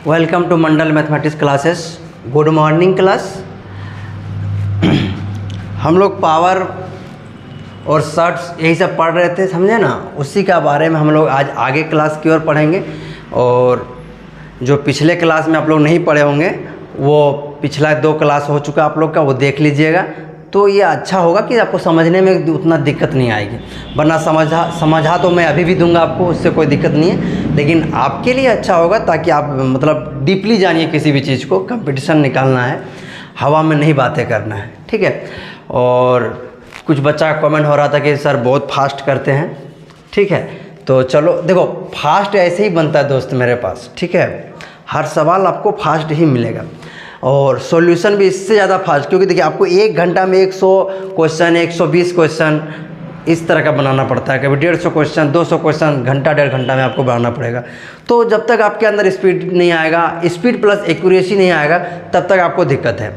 Welcome to Mandal mathematics classes. Good morning class. हम लोग power और शर्ट्स यही सब पढ़ रहे थे, समझे ना। उसी का बारे में हम लोग आज आगे क्लास की ओर पढ़ेंगे। और जो पिछले क्लास में आप लोग नहीं पढ़े होंगे वो पिछला 2 क्लास हो चुका आप लोग का, वो देख लीजिएगा। तो ये अच्छा होगा कि आपको समझने में उतना दिक्कत नहीं आएगी, वरना समझा तो मैं अभी भी दूंगा आपको, उससे कोई दिक्कत नहीं है। लेकिन आपके लिए अच्छा होगा ताकि आप मतलब डीपली जानिए किसी भी चीज़ को। कंपटीशन निकालना है, हवा में नहीं बातें करना है, ठीक है। और कुछ बच्चा का कमेंट हो रहा था कि सर बहुत फास्ट करते हैं, ठीक है। तो चलो देखो, फास्ट ऐसे ही बनता है दोस्त मेरे पास, ठीक है। हर सवाल आपको फास्ट ही मिलेगा और सॉल्यूशन भी इससे ज़्यादा फास्ट, क्योंकि देखिए आपको 1 घंटा में 100 क्वेश्चन 120 क्वेश्चन इस तरह का बनाना पड़ता है। कभी 150 क्वेश्चन 200 क्वेश्चन घंटा 1.5 घंटा में आपको बनाना पड़ेगा। तो जब तक आपके अंदर स्पीड नहीं आएगा, स्पीड प्लस एक्यूरेसी नहीं आएगा, तब तक आपको दिक्कत है,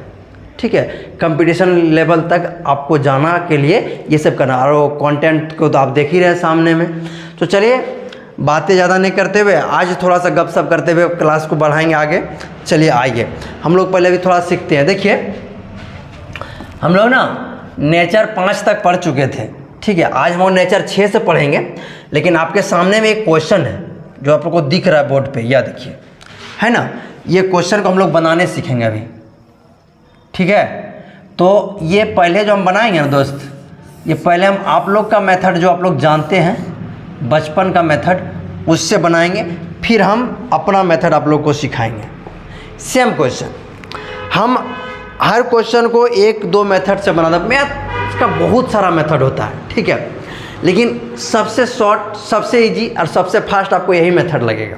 ठीक है। कंपटीशन लेवल तक आपको जाना के लिए ये सब करना। और कंटेंट को तो आप देख ही रहे हैं सामने में। तो चलिए बातें ज़्यादा नहीं करते हुए आज थोड़ा सा गपशप करते हुए क्लास को बढ़ाएंगे आगे। चलिए आइए, हम लोग पहले भी थोड़ा सीखते हैं। देखिए हम लोग ना नेचर 5 तक पढ़ चुके थे, ठीक है। आज हम लोग नेचर 6 से पढ़ेंगे। लेकिन आपके सामने में एक क्वेश्चन है जो आप लोग को दिख रहा है बोर्ड पे, यह देखिए, है ना। ये क्वेश्चन को हम लोग बनाने सीखेंगे अभी, ठीक है। तो ये पहले जो हम बनाएंगे ना दोस्त, ये पहले हम आप लोग का मेथड जो आप लोग जानते हैं बचपन का मेथड, उससे बनाएंगे। फिर हम अपना मेथड आप लोग को सिखाएंगे। सेम क्वेश्चन, हम हर क्वेश्चन को 1-2 मेथड से बनाते हैं। मैथ का बहुत सारा मेथड होता है, ठीक है। लेकिन सबसे शॉर्ट, सबसे इजी और सबसे फास्ट आपको यही मेथड लगेगा।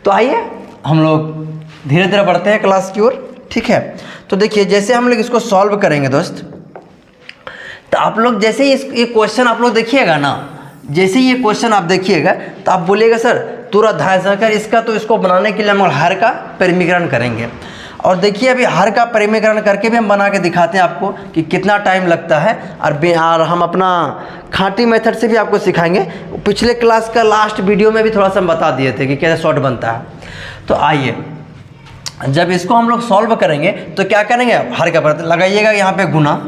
तो आइए हम लोग धीरे धीरे बढ़ते हैं क्लास की ओर, ठीक है। तो देखिए जैसे हम लोग इसको सॉल्व करेंगे दोस्त, तो आप लोग जैसे ही ये क्वेश्चन आप लोग देखिएगा ना, जैसे ही ये क्वेश्चन आप देखिएगा तो आप बोलिएगा सर तुरंत ध्यान कर इसका। तो इसको बनाने के लिए हम हर का परिमीकरण करेंगे। और देखिए अभी हर का परिमीकरण करके भी हम बना के दिखाते हैं आपको कि कितना टाइम लगता है। और हम अपना खाटी मेथड से भी आपको सिखाएंगे। पिछले क्लास का लास्ट वीडियो में भी थोड़ा सा हम बता दिए थे कि कैसे शॉर्ट बनता है। तो आइए, जब इसको हम लोग सॉल्व करेंगे तो क्या करेंगे, हर का लगाइएगा यहाँ पे गुना,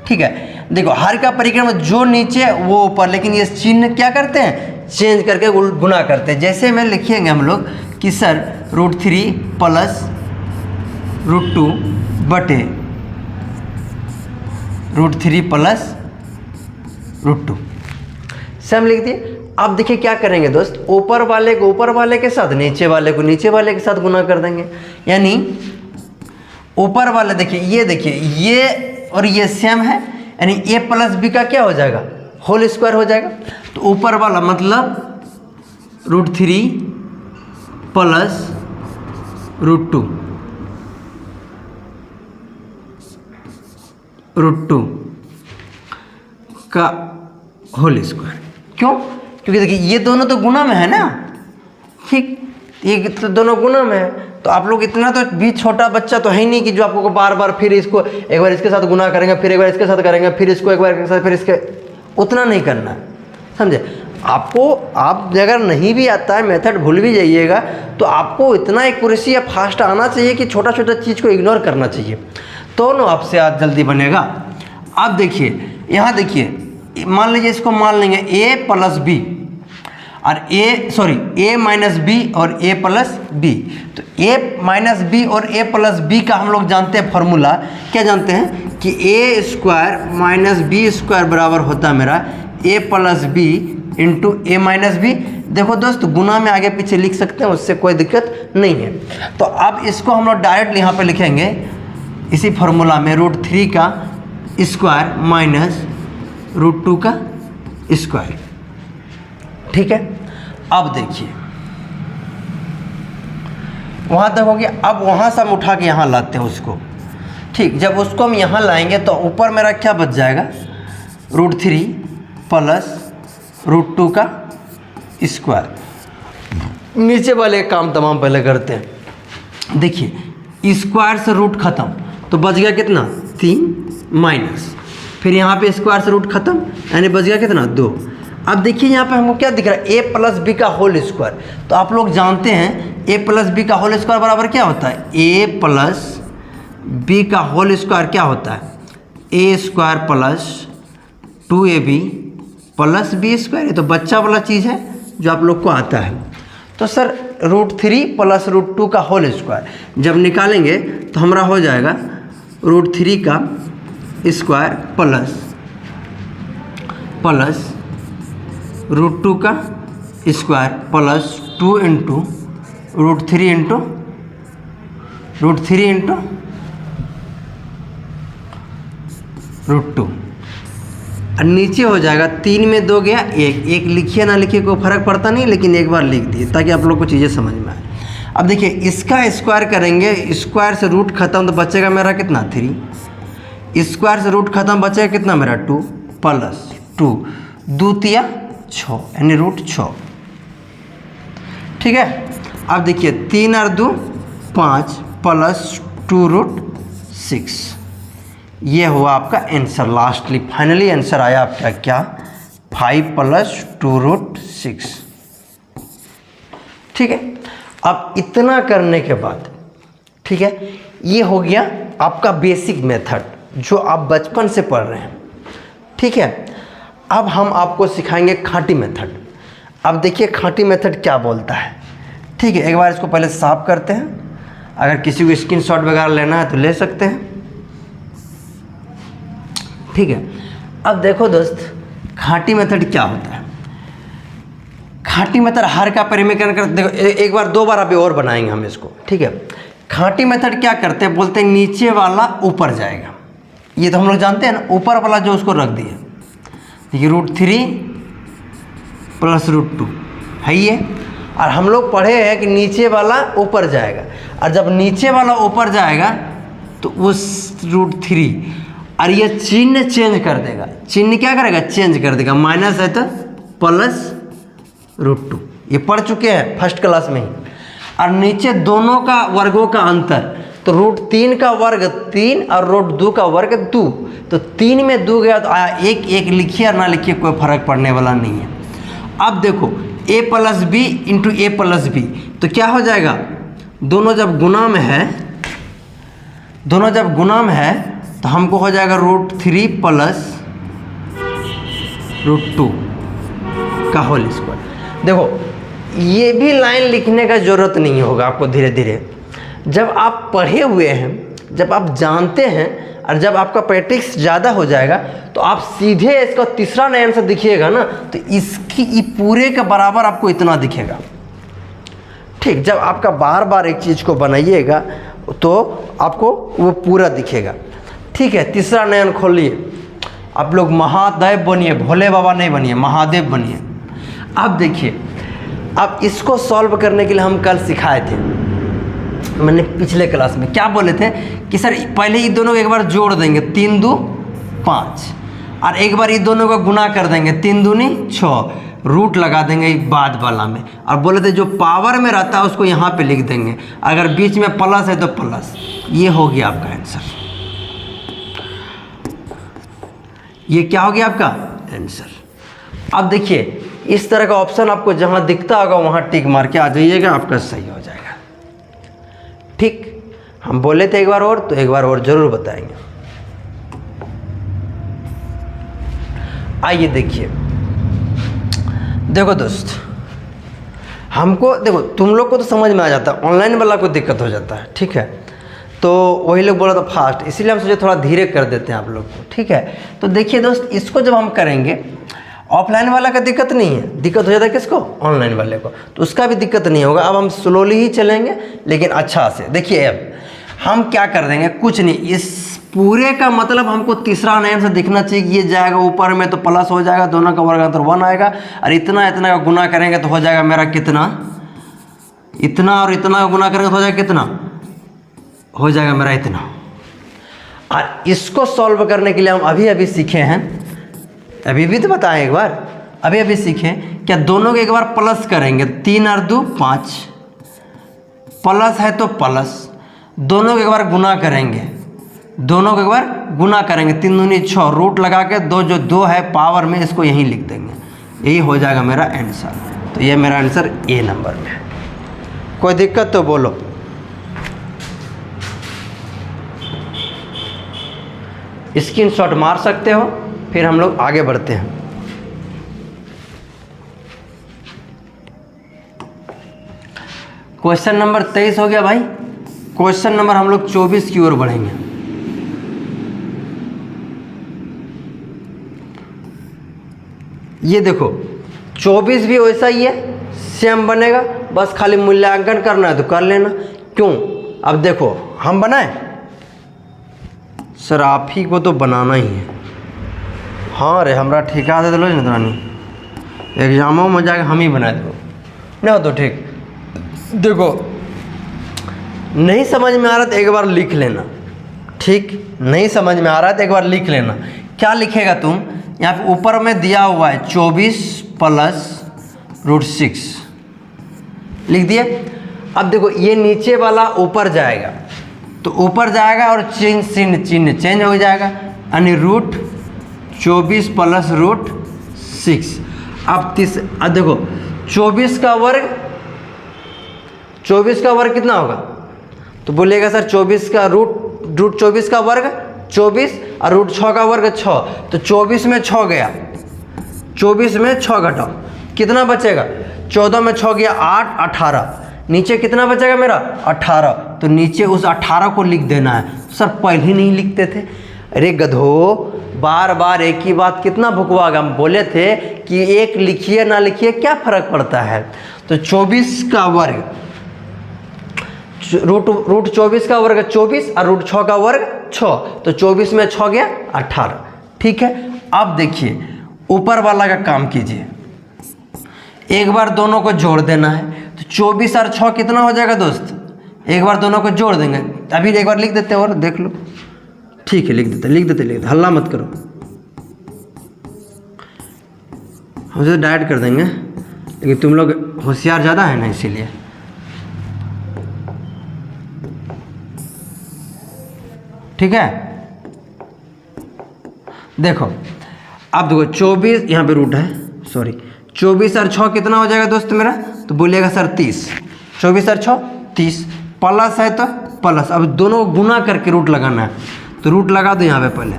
ठीक है। देखो हर का परिक्रम जो नीचे वो ऊपर, लेकिन ये चिन्ह क्या करते हैं, चेंज करके गुना करते हैं। जैसे में लिखेंगे हम लोग कि सर √3 प्लस √2 बटे √3 प्लस √2 सेम लिख दिए। अब देखिए क्या करेंगे दोस्त, ऊपर वाले को ऊपर वाले के साथ, नीचे वाले को नीचे वाले के साथ गुना कर देंगे। यानी ऊपर वाले देखिए ये और ये सेम है, यानी a प्लस बी का क्या हो जाएगा, होल स्क्वायर हो जाएगा। तो ऊपर वाला मतलब √3 प्लस √2 का होल स्क्वायर। क्यों? क्योंकि देखिए ये दोनों तो गुना में है ना, ठीक, ये तो दोनों गुना में है। तो आप लोग इतना तो भी छोटा बच्चा तो है ही नहीं कि जो आपको बार बार फिर इसको एक बार इसके साथ गुना करेंगे, फिर एक बार इसके साथ करेंगे, फिर इसको एक बार इसके साथ, फिर इसके, उतना नहीं करना है, समझे। आपको आप अगर नहीं भी आता है मेथड भूल भी जाइएगा, तो आपको इतना एक्यूरेसी या फास्ट आना चाहिए कि छोटा छोटा चीज़ को इग्नोर करना चाहिए, तो ना आपसे आज जल्दी बनेगा। अब देखिए यहाँ देखिए, मान लीजिए इसको मान लेंगे a प्लस बी और a माइनस बी और a प्लस बी। तो a माइनस बी और a प्लस बी का हम लोग जानते हैं फॉर्मूला, क्या जानते हैं कि a square minus B square बराबर होता है मेरा a plus B into a minus B. देखो दोस्त गुना में आगे पीछे लिख सकते हैं, उससे कोई दिक्कत नहीं है। तो अब इसको हम लोग डायरेक्टली यहाँ पे लिखेंगे इसी फॉर्मूला में, √3 का स्क्वायर माइनस √2 का स्क्वायर, ठीक है। अब देखिए वहाँ तक हो गया। अब वहाँ से हम उठा के यहाँ लाते हैं उसको, ठीक। जब उसको हम यहाँ लाएंगे तो ऊपर मेरा क्या बच जाएगा, √3 प्लस √2 का स्क्वायर। नीचे वाले काम तमाम पहले करते हैं। देखिए स्क्वायर से रूट खत्म, तो बच गया कितना, 3 माइनस, फिर यहाँ पे स्क्वायर से रूट खत्म, यानी बच गया कितना, 2। अब देखिए यहाँ पे हमको क्या दिख रहा है, a प्लस बी का होल स्क्वायर। तो आप लोग जानते हैं ए प्लस बी का होल स्क्वायर बराबर क्या होता है, ए प्लस बी का होल स्क्वायर क्या होता है, a square plus 2ab plus b square. ये तो बच्चा वाला चीज़ है जो आप लोग को आता है। तो सर √3 प्लस √2 का होल स्क्वायर जब निकालेंगे तो हमारा हो जाएगा √3 का स्क्वायर प्लस √2 का स्क्वायर प्लस 2 इंटू √3 इंटू √2 और नीचे हो जाएगा 3 में 2 गया 1, एक लिखिए ना लिखिए कोई फर्क पड़ता नहीं, लेकिन एक बार लिख दिए ताकि आप लोग को चीज़ें समझ में आए। अब देखिए इसका स्क्वायर करेंगे, स्क्वायर से रूट खत्म तो बचेगा मेरा कितना 3, स्क्वायर से रूट खत्म बचेगा कितना मेरा 2 प्लस 2 2 तिया 6 यानी √6। ठीक है। अब देखिए 3 और 2 5 प्लस 2√6, ये हुआ आपका आंसर। लास्टली फाइनली आंसर आया आपका क्या 5 प्लस 2√6। ठीक है। अब इतना करने के बाद ठीक है, ये हो गया आपका बेसिक मेथड जो आप बचपन से पढ़ रहे हैं। ठीक है। अब हम आपको सिखाएंगे खाटी मेथड। अब देखिए खाटी मेथड क्या बोलता है। ठीक है, एक बार इसको पहले साफ करते हैं, अगर किसी को स्क्रीनशॉट वगैरह लेना है तो ले सकते हैं। ठीक है। अब देखो दोस्त, खाटी मेथड क्या होता है। खाटी मेथड हर का परिमीकरण कर, देखो एक बार 2 बार अभी और बनाएंगे हम इसको। ठीक है। खाटी मेथड क्या करते हैं, बोलते हैं नीचे वाला ऊपर जाएगा। ये तो हम लोग जानते हैं ना, ऊपर वाला जो उसको रख दिए, देखिए √3 प्लस √2 है ये। और हम लोग पढ़े हैं कि नीचे वाला ऊपर जाएगा, और जब नीचे वाला ऊपर जाएगा तो उस √3 और ये चिन्ह चेंज कर देगा। चिन्ह क्या करेगा, चेंज कर देगा। माइनस है तो प्लस √2, ये पढ़ चुके हैं फर्स्ट क्लास में ही। और नीचे दोनों का वर्गों का अंतर, तो √3 का वर्ग 3 और √2 का वर्ग 2, तो 3 में 2 गया तो आया 1, 1 लिखिए और ना लिखिए कोई फर्क पड़ने वाला नहीं है। अब देखो a plus B into A plus B, तो क्या हो जाएगा, दोनों जब गुना में है तो हमको हो जाएगा √3 प्लस √2 का होल स्क्वायर। देखो ये भी लाइन लिखने का ज़रूरत नहीं होगा आपको। धीरे धीरे जब आप पढ़े हुए हैं, जब आप जानते हैं, और जब आपका प्रैक्टिस ज़्यादा हो जाएगा तो आप सीधे इसका तीसरा नया आंसर दिखिएगा ना, तो इसकी पूरे के बराबर आपको इतना दिखेगा। ठीक, जब आपका बार बार एक चीज़ को बनाइएगा तो आपको वो पूरा दिखेगा। ठीक है। तीसरा नयन खोलिए, आप लोग महादेव बनिए, भोले बाबा नहीं बनिए, महादेव बनिए। अब देखिए, अब इसको सॉल्व करने के लिए हम कल सिखाए थे, मैंने पिछले क्लास में क्या बोले थे कि सर पहले ये दोनों को एक बार जोड़ देंगे, 3 2 5, और एक बार ये दोनों को गुना कर देंगे, 3 दूनी 6, रूट लगा देंगे बाद वाला में, और बोले थे जो पावर में रहता है उसको यहाँ पे लिख देंगे, अगर बीच में प्लस है तो प्लस। ये हो गया आपका आंसर। ये क्या हो गया आपका आंसर। अब देखिए इस तरह का ऑप्शन आपको जहाँ दिखता होगा वहाँ टिक मार के आ जाइएगा, आपका सही हो जाएगा। ठीक, हम बोले थे एक बार और, तो एक बार और जरूर बताएंगे। आइए देखिए, देखो दोस्त, हमको देखो तुम लोग को तो समझ में आ जाता है, ऑनलाइन वाला को दिक्कत हो जाता है। ठीक है। तो वही लोग बोला था फास्ट, इसीलिए हम सोचे थोड़ा धीरे कर देते हैं आप लोग को। ठीक है। तो देखिए दोस्त, इसको जब हम करेंगे, ऑफलाइन वाला का दिक्कत नहीं है, दिक्कत हो जाता है किसको, ऑनलाइन वाले को, तो उसका भी दिक्कत नहीं होगा। अब हम स्लोली ही चलेंगे लेकिन अच्छा से। देखिए अब हम क्या कर देंगे, कुछ नहीं, इस पूरे का मतलब हमको तीसरा नयन से दिखना चाहिए कि ये जाएगा ऊपर में तो प्लस हो जाएगा, दोनों का वर्ग अंतर 1 आएगा, और इतना इतना का गुना करेंगे तो हो जाएगा मेरा कितना, इतना और इतना का गुना करेंगे तो हो जाएगा कितना, हो जाएगा मेरा इतना। और इसको सॉल्व करने के लिए हम अभी अभी सीखे हैं, अभी भी तो बताएं एक बार, अभी अभी सीखें क्या, दोनों के एक बार प्लस करेंगे, 3 और 2 5, प्लस है तो प्लस, दोनों के एक बार गुना करेंगे, दोनों के एक बार गुना करेंगे, 3 दूनी 6, रूट लगा के 2 जो 2 है पावर में, इसको यहीं लिख देंगे, यही हो जाएगा मेरा आंसर। तो ये मेरा आंसर ए नंबर में है। कोई दिक्कत तो बोलो। स्क्रीनशॉट मार सकते हो, फिर हम लोग आगे बढ़ते हैं। क्वेश्चन नंबर 23 हो गया भाई। क्वेश्चन नंबर हम लोग 24 की ओर बढ़ेंगे। ये देखो 24 भी वैसा ही है, सेम बनेगा, बस खाली मूल्यांकन करना है तो कर लेना। क्यों? अब देखो हम बनाए सर, आप ही को तो बनाना ही है। हाँ रे, हमरा ठेका दे दलो निगरानी, एग्जामों में जाके हम ही बना दो ना, तो ठीक। देखो नहीं समझ में आ रहा तो एक बार लिख लेना, ठीक? नहीं समझ में आ रहा है तो एक बार लिख लेना। क्या लिखेगा तुम? यहाँ पे ऊपर में दिया हुआ है 24 + √6 लिख दिए। अब देखो ये नीचे वाला ऊपर जाएगा तो ऊपर जाएगा और चिन्ह चेंज हो जाएगा, यानी √24 + √6। अब देखो 24 का वर्ग कितना होगा? तो बोलिएगा सर 24 का √24 का वर्ग 24 और √6 का वर्ग 6, तो 24 में 6 गया, 24 में 6 घटाओ, कितना बचेगा? 14 में 6 गया 8, 18, नीचे कितना बचेगा मेरा? 18। तो नीचे उस 18 को लिख देना है। सर पहले ही नहीं लिखते थे। अरे गधो, बार बार एक ही बात कितना भुकवागा। हम बोले थे कि एक लिखिए ना लिखिए क्या फ़र्क पड़ता है। तो 24 का वर्ग √24 का वर्ग 24 और √6 का वर्ग 6, तो 24 में 6 गया 18, ठीक है। अब देखिए ऊपर वाला का काम कीजिए, एक बार दोनों को जोड़ देना है। तो 24 और 6 कितना हो जाएगा दोस्त? एक बार दोनों को जोड़ देंगे। अभी एक बार लिख देते हैं और देख लो, ठीक है? लिख देते, हल्ला मत करो, हम तो डायरेक्ट कर देंगे, लेकिन तुम लोग होशियार ज़्यादा है ना, इसीलिए। ठीक है, देखो अब देखो 24 यहाँ पे रूट है, सॉरी 24 और 6 कितना हो जाएगा दोस्त मेरा? तो बोलिएगा सर 30। 24 और 6 30, प्लस है तो प्लस। अब दोनों गुना करके रूट लगाना है, तो रूट लगा दो यहाँ पे पहले,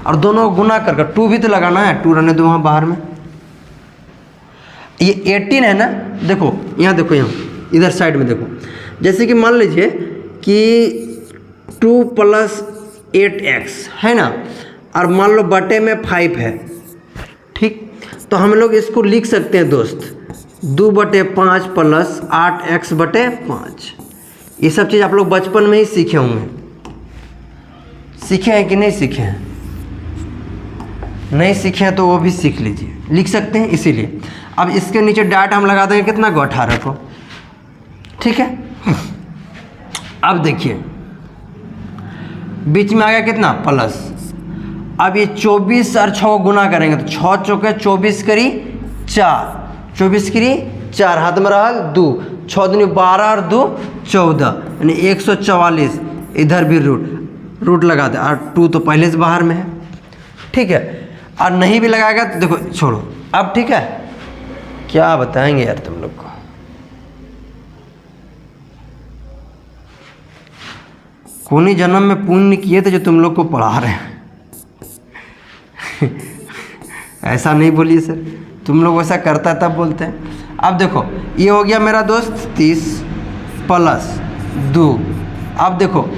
और दोनों गुना करके 2 भी तो लगाना है, 2 रहने दो वहाँ बाहर में। ये 18 है ना, देखो यहाँ देखो, यहाँ इधर साइड में देखो, जैसे कि मान लीजिए कि 2 + 8x है ना, और मान लो बटे में 5 है, ठीक? तो हम लोग इसको लिख सकते हैं दोस्त 2/5 + 8x/5। ये सब चीज़ आप लोग बचपन में ही सीखे होंगे। सीखे हैं कि नहीं सीखे हैं? नहीं सीखे हैं तो वो भी सीख लीजिए, लिख सकते हैं इसीलिए। अब इसके नीचे डाट हम लगा देंगे कितना को? 18 को, ठीक है। अब देखिए बीच में आ गया कितना? प्लस। अब ये 24 और 6 को गुना करेंगे तो 6 चौके 24 करी 4, 24 करी 4, हाथ में रहा 2, 6 दूनी 12 और 2 14, यानी 144। इधर भी रूट लगा दे, और 2 तो पहले से बाहर में है, ठीक है। और नहीं भी लगाएगा तो देखो छोड़ो, अब ठीक है। क्या बताएंगे यार तुम लोग को, कौन जन्म में पुण्य किए थे जो तुम लोग को पढ़ा रहे हैं। ऐसा नहीं बोलिए सर, तुम लोग वैसा करता है तब बोलते हैं। अब देखो ये हो गया मेरा दोस्त 30 + 2। अब देखो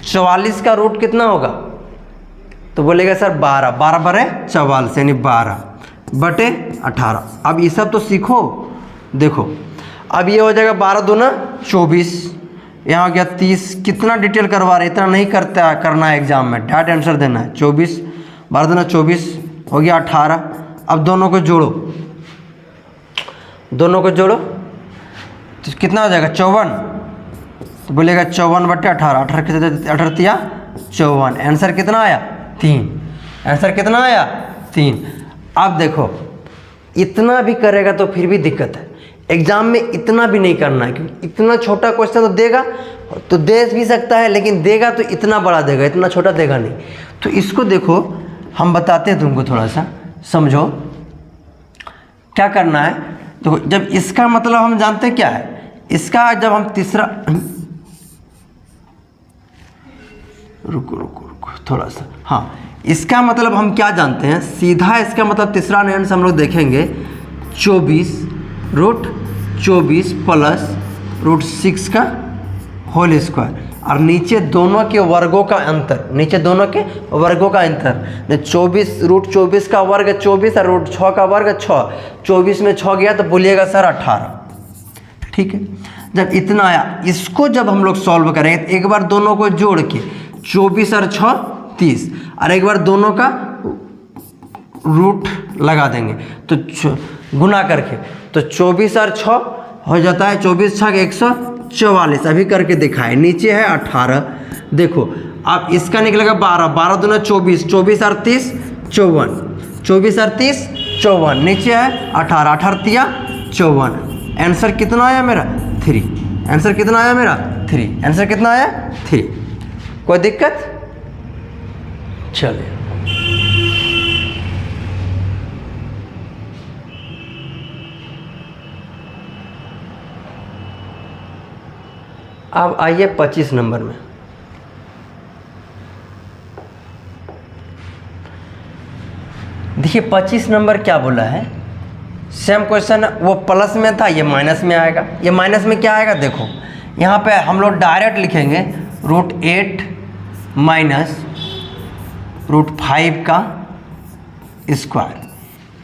44 का रूट कितना होगा? तो बोलेगा सर 12, 12 × 44 यानी 12/18। अब ये सब तो सीखो। देखो अब ये हो जाएगा 12 दूना 24, यहाँ हो गया 30। कितना डिटेल करवा रहे, इतना नहीं करना है एग्जाम में, डायरेक्ट आंसर देना है। 24 12 दूना 24 हो गया 18। अब दोनों को जोड़ो, तो कितना हो जाएगा? 54। तो बोलेगा 54/18, 18 तिया 54। आंसर कितना आया? 3। आंसर कितना आया? 3। अब देखो इतना भी करेगा तो फिर भी दिक्कत है। एग्जाम में इतना भी नहीं करना है, क्योंकि इतना छोटा क्वेश्चन तो देगा, तो दे भी सकता है, लेकिन देगा तो इतना बड़ा देगा, इतना छोटा देगा नहीं। तो इसको देखो, हम बताते हैं तुमको, थोड़ा सा समझो क्या करना है। तो जब इसका मतलब हम जानते हैं क्या है, इसका जब हम तीसरा, रुको थोड़ा सा, हाँ, इसका मतलब हम क्या जानते हैं सीधा, इसका मतलब तीसरा नयन से हम लोग देखेंगे 24√24 प्लस √6 का होल स्क्वायर, और नीचे दोनों के वर्गों का अंतर, नीचे दोनों के वर्गों का अंतर, 24√24 का वर्ग 24 और √6 का वर्ग 6, 24 में 6 गया तो बोलिएगा सर 18, ठीक है। जब इतना आया, इसको जब हम लोग सॉल्व करेंगे एक बार दोनों को जोड़ के 24 और 6 30, और एक बार दोनों का रूट लगा देंगे तो गुना करके, तो 24 और 6 हो जाता है 24 6 144, अभी करके दिखाए, नीचे है 18, देखो अब इसका निकलेगा 12, 12 दूना 24, 24 और 30 54, 24 और 30 54, नीचे है 18, 18 तिया 54, आंसर कितना आया मेरा 3, आंसर कितना आया मेरा 3, आंसर कितना आया 3, कोई दिक्कत? चलिए अब आइए 25 नंबर में। देखिए 25 नंबर क्या बोला है, सेम क्वेश्चन, वो प्लस में था, ये माइनस में आएगा। ये माइनस में क्या आएगा, देखो यहाँ पे हम लोग डायरेक्ट लिखेंगे √8 माइनस √5 का स्क्वायर।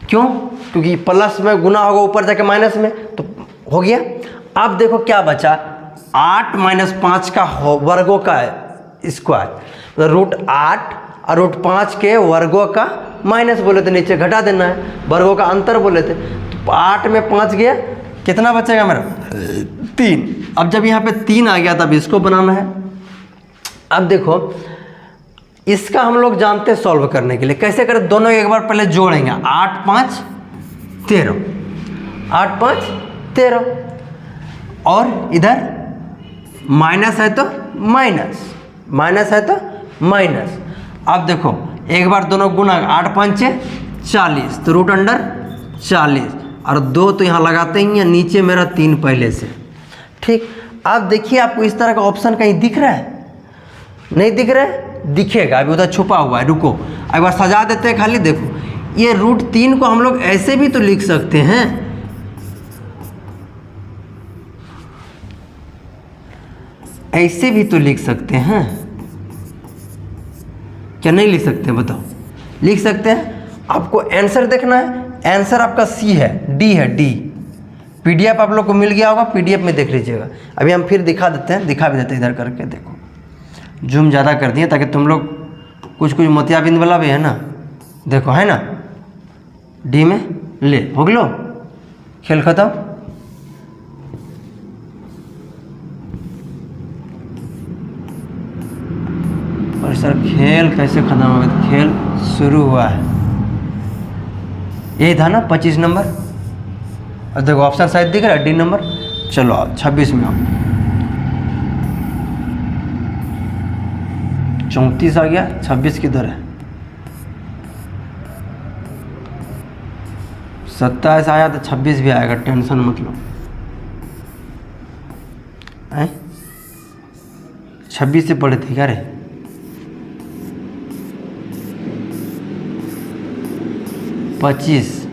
क्यों? क्योंकि प्लस में गुना होगा ऊपर जाके माइनस में, तो हो गया। अब देखो क्या बचा, 8 माइनस 5 का वर्गों का स्क्वायर, मतलब √8 और √5 के वर्गों का माइनस बोले थे, नीचे घटा देना है, वर्गों का अंतर बोले थे, तो 8 में 5 गया, कितना बचेगा मेरा 3। अब जब यहाँ पे 3 आ गया तब इसको बनाना है। अब देखो इसका हम लोग जानते हैं सॉल्व करने के लिए कैसे करें, दोनों एक बार पहले जोड़ेंगे, 8 5 13, 8 5 13, और इधर माइनस है तो माइनस, माइनस है तो माइनस। अब देखो एक बार दोनों गुना, 8 5 40, तो √40, और 2 तो यहाँ लगाते ही हैं, नीचे मेरा 3 पहले से, ठीक। अब देखिए आपको इस तरह का ऑप्शन कहीं दिख रहा है, नहीं दिख रहा है, दिखेगा, अभी उधर छुपा हुआ है, रुको एक बार सजा देते हैं खाली। देखो ये √3 को हम लोग ऐसे भी तो लिख सकते हैं, ऐसे भी तो लिख सकते हैं, क्या नहीं लिख सकते बताओ? लिख सकते हैं। आपको आंसर देखना है, आंसर आपका सी है, डी है, डी। पीडीएफ आप लोग को मिल गया होगा, पीडीएफ में देख लीजिएगा। अभी हम फिर दिखा देते हैं, दिखा भी देते हैं, इधर करके देखो, जूम ज़्यादा कर दिए ताकि तुम लोग कुछ मोतियाबिंद वाला भी है ना, देखो है ना, डी में ले, हो गलो, खेल खत्म। और सर खेल कैसे खत्म हो गया? खेल शुरू हुआ है, यही था ना 25 नंबर। और देखो ऑप्शन शायद दिख रहा है, डी नंबर। चलो आप 26 में आओ, 34 आ गया, 26 किधर है? 27 आया तो 26 भी आएगा, टेंशन मत लो। 26 से पढ़े थे क्या रे? पच्चीस,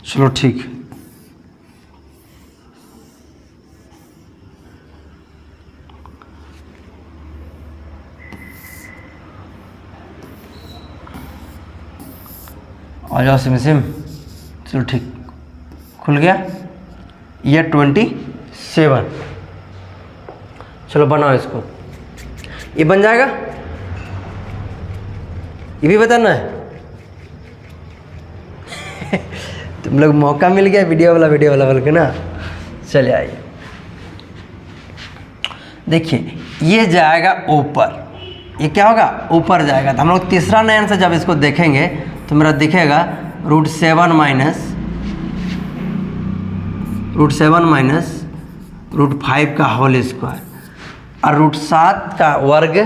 चलो ठीक। आ जाओ सिम सिम, चलो ठीक, खुल गया। ये 27, चलो बनाओ इसको, ये बन जाएगा। ये भी बताना है तुम लोग मौका मिल गया वीडियो वाला बोल के ना। चले आइए, देखिए ये जाएगा ऊपर, ये क्या होगा ऊपर जाएगा। तो हम लोग तीसरा नयन से जब इसको देखेंगे तो मेरा दिखेगा √7 माइनस √5 का होल स्क्वायर, और √7 का वर्ग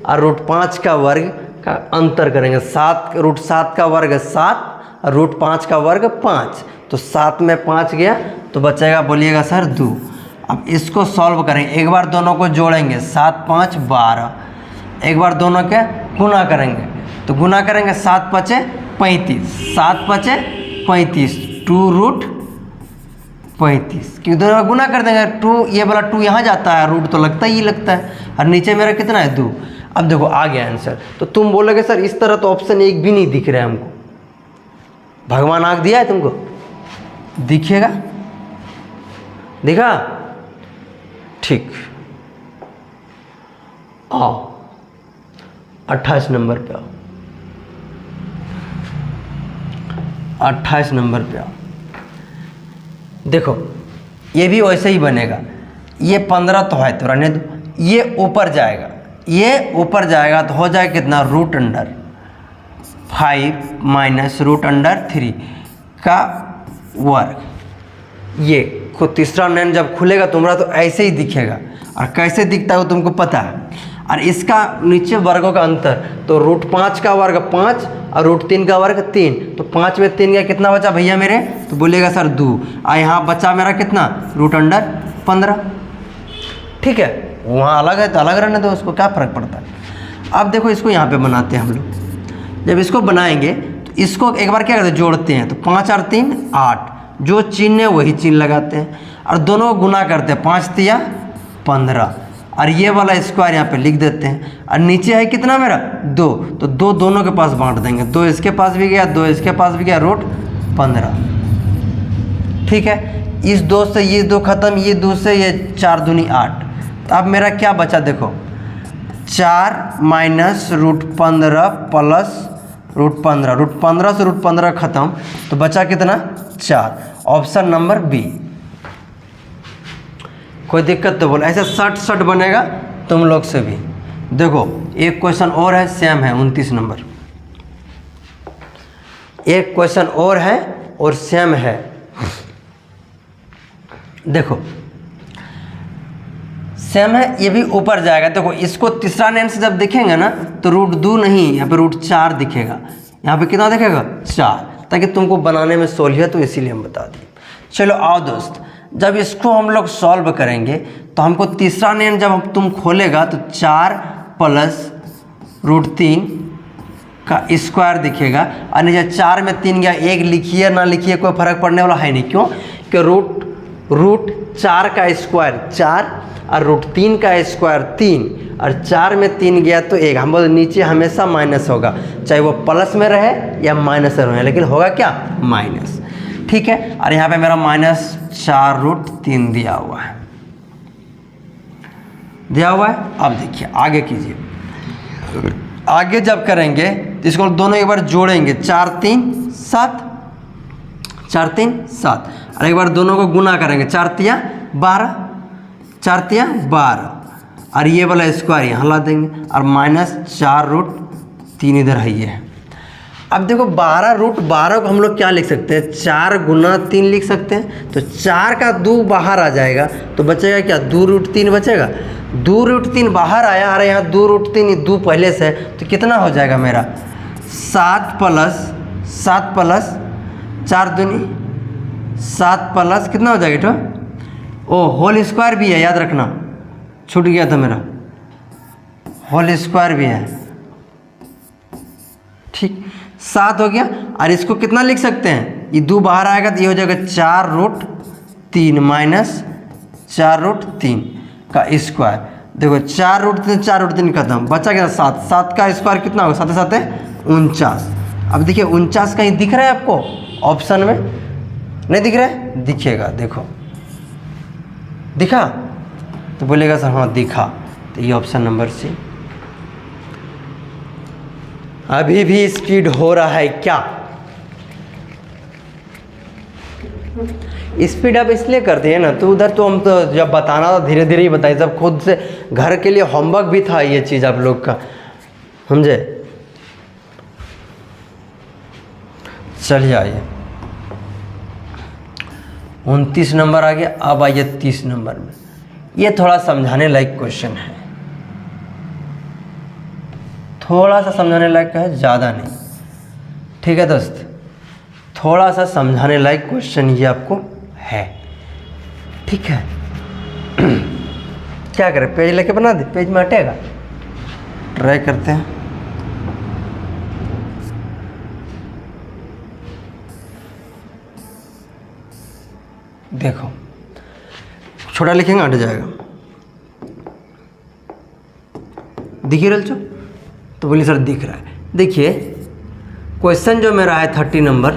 और √5 का वर्ग का अंतर करेंगे। √7 का वर्ग 7 रूट 5 का वर्ग 5, तो 7 में 5 गया तो बचेगा, बोलिएगा सर 2। अब इसको सॉल्व करेंगे, एक बार दोनों को जोड़ेंगे, 7 5 12, एक बार दोनों के गुना करेंगे, तो गुना करेंगे 7 पचे 35, 7 पचे 35, 2 रूट 35, क्योंकि दोनों का गुना कर देंगे, 2 ये वाला 2 यहाँ जाता है, रूट तो लगता ही लगता है, और नीचे मेरा कितना है 2। अब देखो आ गया आंसर। तो तुम बोलोगे सर इस तरह तो ऑप्शन 1 भी नहीं दिख रहा है हमको, भगवान आँख दिया है तुमको, दिखेगा, दिखा, ठीक। आओ 28 नंबर पे आओ, 28 नंबर पे आओ। देखो ये भी वैसे ही बनेगा, ये 15 तो है तो रहने दो, ये ऊपर जाएगा, ये ऊपर जाएगा तो हो जाएगा कितना, root under 5 minus root under 3 का वर्ग। ये को तीसरा नैन जब खुलेगा तुम्हारा तो ऐसे ही दिखेगा, और कैसे दिखता है वो तुमको पता है। और इसका नीचे वर्गों का अंतर, तो रूट 5 का वर्ग 5 और रूट 3 का वर्ग 3, तो 5 में 3 गया, कितना बचा भैया मेरे, तो बोलेगा सर 2। और यहाँ बचा मेरा कितना, रूट अंडर 15। ठीक है, वहाँ अलग है तो अलग रहने दो, उसको क्या फ़र्क पड़ता है। अब देखो इसको यहाँ पे बनाते हैं हम लोग। जब इसको बनाएंगे तो इसको एक बार क्या करते हैं, जोड़ते हैं, तो 5 और 3 8, जो चिन्ह है वही चिन्ह लगाते हैं, और दोनों को गुना करते हैं, 5 तिया 15, और ये वाला स्क्वायर यहाँ पे लिख देते हैं। और नीचे है कितना मेरा 2, तो 2 दोनों के पास बांट देंगे, 2 इसके पास भी गया, 2 इसके पास भी गया, रूट 15। ठीक है, इस 2 से ये 2 खत्म, ये 2 से ये 4 दूनी 8। तो अब मेरा क्या बचा, देखो 4 minus root 15 plus root 15, root 15 से रूट 15 खत्म, तो बचा कितना 4। Option number B. कोई दिक्कत तो बोलो, ऐसे 60 बनेगा तुम लोग से भी। देखो एक क्वेश्चन और है, सेम है 29 नंबर, एक क्वेश्चन और है और सेम है। देखो सेम है, ये भी ऊपर जाएगा। देखो इसको तीसरा नैन से जब देखेंगे ना तो रूट 2 नहीं, यहाँ पे रूट 4 दिखेगा, यहाँ पे कितना दिखेगा 4, ताकि तुमको बनाने में सहूलियत हो, इसीलिए हम बता दिए। चलो आओ दोस्त, जब इसको हम लोग सॉल्व करेंगे तो हमको तीसरा नैन जब तुम खोलेगा तो 4 प्लस रूट 3 का स्क्वायर दिखेगा, और नीचे 4 में 3 गया, 1 लिखिए ना लिखिए कोई फर्क पड़ने वाला है नहीं। क्यों कि रूट 4 का स्क्वायर 4 और रूट 3 का स्क्वायर 3, और 4 में 3 गया तो 1। हम बोल नीचे हमेशा माइनस होगा, चाहे वो प्लस में रहे या माइनस में रहे, लेकिन होगा क्या, माइनस। ठीक है, और यहाँ पे मेरा -4 रूट 3 दिया हुआ है, दिया हुआ है। अब देखिए आगे कीजिए, आगे जब करेंगे तो इसको दोनों एक बार जोड़ेंगे, 4 3 7, 4 3 7, और एक बार दोनों को गुना करेंगे, 4 तिया 12, 4 तिया 12, और ये वाला स्क्वायर यहाँ ला देंगे, और -4 रूट 3 इधर है ये। अब देखो 12 रूट 12 को हम लोग क्या लिख सकते हैं, 4 गुना 3 लिख सकते हैं। तो 4 का 2 बाहर आ जाएगा, तो बचेगा क्या, 2 रूट 3 बचेगा। 2 रूट 3 बाहर आया, अरे यहाँ 2 रूट 3 2 पहले से है, तो कितना हो जाएगा मेरा 7 प्लस 4 दूनी 7 प्लस कितना हो जाएगा, तो ओ होल स्क्वायर भी है, याद रखना, छूट गया था मेरा, होल स्क्वायर भी है। ठीक, 7 हो गया, और इसको कितना लिख सकते हैं, ये 2 बाहर आएगा तो ये हो जाएगा 4 रूट 3 माइनस 4 रूट 3 का स्क्वायर। देखो 4 रूट 3 4 रूट 3 खत्म, बचा क्या 7, 7 का स्क्वायर कितना होगा, 7 7 49। अब देखिए 49 कहीं दिख रहा है आपको ऑप्शन में, नहीं दिख रहा है, दिखेगा, देखो दिखा, तो बोलेगा सर हाँ दिखा, तो ये ऑप्शन नंबर सी। अभी भी स्पीड हो रहा है क्या, स्पीड अब इसलिए करते हैं ना, तो उधर तो हम तो जब बताना था धीरे धीरे ही बताइए, सब खुद से घर के लिए होमवर्क भी था ये चीज़ आप लोग का, समझे। चलिए आइए 29 नंबर आ गया। अब आइए 30 नंबर में, ये थोड़ा समझाने लायक क्वेश्चन है, थोड़ा सा समझाने लायक है, ज़्यादा नहीं। ठीक है दोस्त, थोड़ा सा समझाने लायक क्वेश्चन ये आपको है, ठीक है। क्या करें, पेज लेके बना दे, पेज में हटेगा, ट्राई करते हैं। देखो छोटा लिखेंगे हट जाएगा, दिख ही रहा तो बोलिए सर दिख रहा है। देखिए क्वेश्चन जो मेरा है 30 नंबर,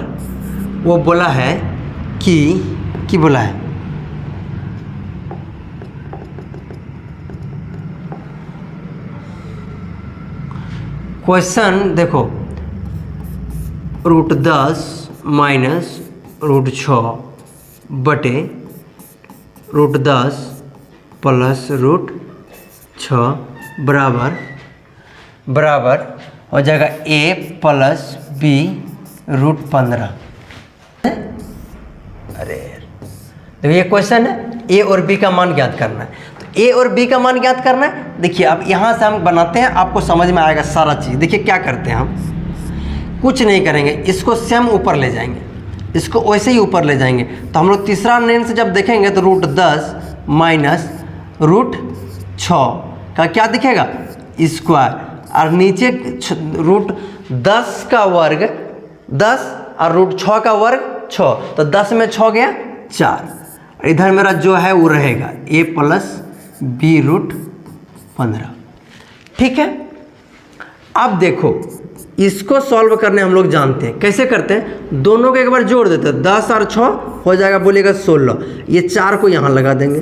वो बोला है कि बोला है क्वेश्चन, देखो √10 माइनस √6 बटे √10 प्लस √6 बराबर हो जाएगा a प्लस b √15। अरे देखो ये क्वेश्चन है, a और b का मान ज्ञात करना है। तो a और b का मान ज्ञात करना है। देखिए अब यहाँ से हम बनाते हैं, आपको समझ में आएगा सारा चीज़। देखिए क्या करते हैं, हम कुछ नहीं करेंगे, इसको सेम ऊपर ले जाएंगे, इसको वैसे ही ऊपर ले जाएंगे। तो हम लोग तीसरा नेम से जब देखेंगे तो √10 माइनस √6 का क्या दिखेगा, स्क्वायर, और नीचे √10 का वर्ग 10 और √6 का वर्ग 6, तो 10 में 6 गया 4। इधर मेरा जो है वो रहेगा a प्लस b √15, ठीक है। अब देखो इसको सॉल्व करने हम लोग जानते हैं, कैसे करते हैं, दोनों को एक बार जोड़ देते हैं, 10 और 6 हो जाएगा, बोलिएगा 16। ये 4 को यहाँ लगा देंगे,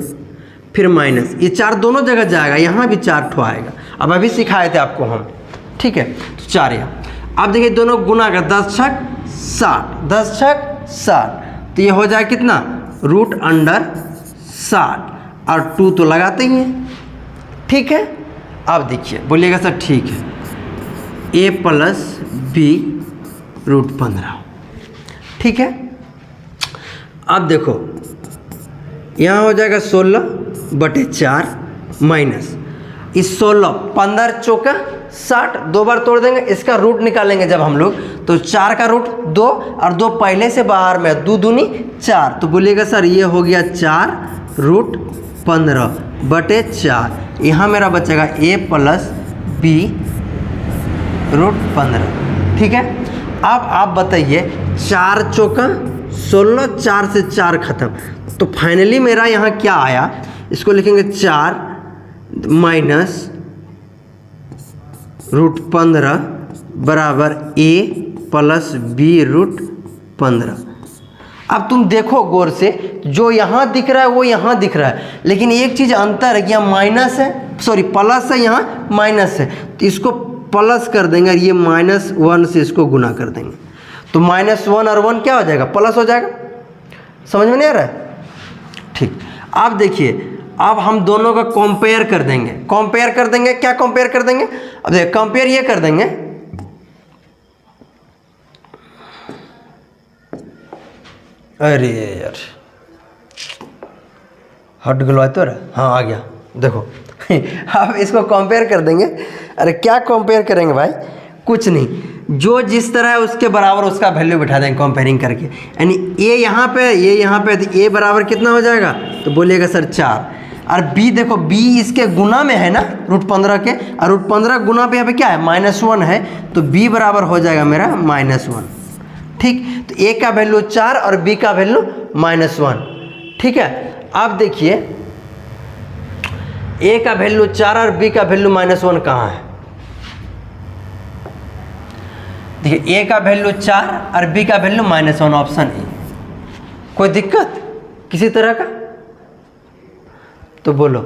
फिर माइनस, ये 4 दोनों जगह जाएगा, यहाँ भी 4 ठो आएगा। अब अभी सिखाए थे आपको हम, ठीक है। तो 4 यहाँ, अब देखिए दोनों गुना कर, 10 छक 60, 10 छक 60, तो ये हो जाए कितना, √60 और 2 तो लगाते ही हैं, ठीक है। अब देखिए बोलिएगा सर ठीक है, a प्लस b √15, ठीक है। अब देखो यहाँ हो जाएगा 16 बटे 4 माइनस इस 16, 15 चौका 60, 2 बार तोड़ देंगे, इसका रूट निकालेंगे जब हम लोग, तो 4 का रूट 2 और 2 पहले से बाहर में, 2 दूनी 4, तो बोलिएगा सर ये हो गया 4 √15 बटे 4। यहाँ मेरा बचेगा a प्लस b √15, ठीक है। अब आप बताइए, 4 चौका 16, 4 से 4 खत्म, तो फाइनली मेरा यहाँ क्या आया, इसको लिखेंगे 4 माइनस √15 बराबर a प्लस b √15। अब तुम देखो गौर से, जो यहाँ दिख रहा है वो यहाँ दिख रहा है, लेकिन एक चीज़ अंतर है कि यहाँ माइनस है, सॉरी प्लस है, यहाँ माइनस है, तो इसको प्लस कर देंगे और ये -1 से इसको गुना कर देंगे, तो -1 और 1 क्या हो जाएगा, प्लस हो जाएगा। समझ में नहीं आ रहा है, ठीक। अब देखिए, अब हम दोनों का कंपेयर कर देंगे, कंपेयर कर देंगे, क्या कंपेयर कर देंगे, अब देखिए कंपेयर ये कर देंगे, अरे यार हट गलवाए तो रहा, हाँ आ गया, देखो। अब इसको कंपेयर कर देंगे। अरे क्या कंपेयर करेंगे भाई, कुछ नहीं, जो जिस तरह है उसके बराबर उसका वैल्यू बिठा देंगे कंपेयरिंग करके, यानी ए यहाँ पे, ये यहाँ पे, तो ए बराबर कितना हो जाएगा, तो बोलिएगा सर 4, और बी देखो, बी इसके गुना में है ना √15 के, और √15 गुना पे यहाँ पे क्या है, -1 है, तो बी बराबर हो जाएगा मेरा -1, ठीक। तो ए का वैल्यू 4 और बी का वैल्यू -1, ठीक है। अब देखिए ए का वैल्यू 4 और बी का वैल्यू -1 कहाँ है, देखिए ए का वैल्यू 4 और बी का वैल्यू -1, ऑप्शन ए। कोई दिक्कत किसी तरह का, तो बोलो।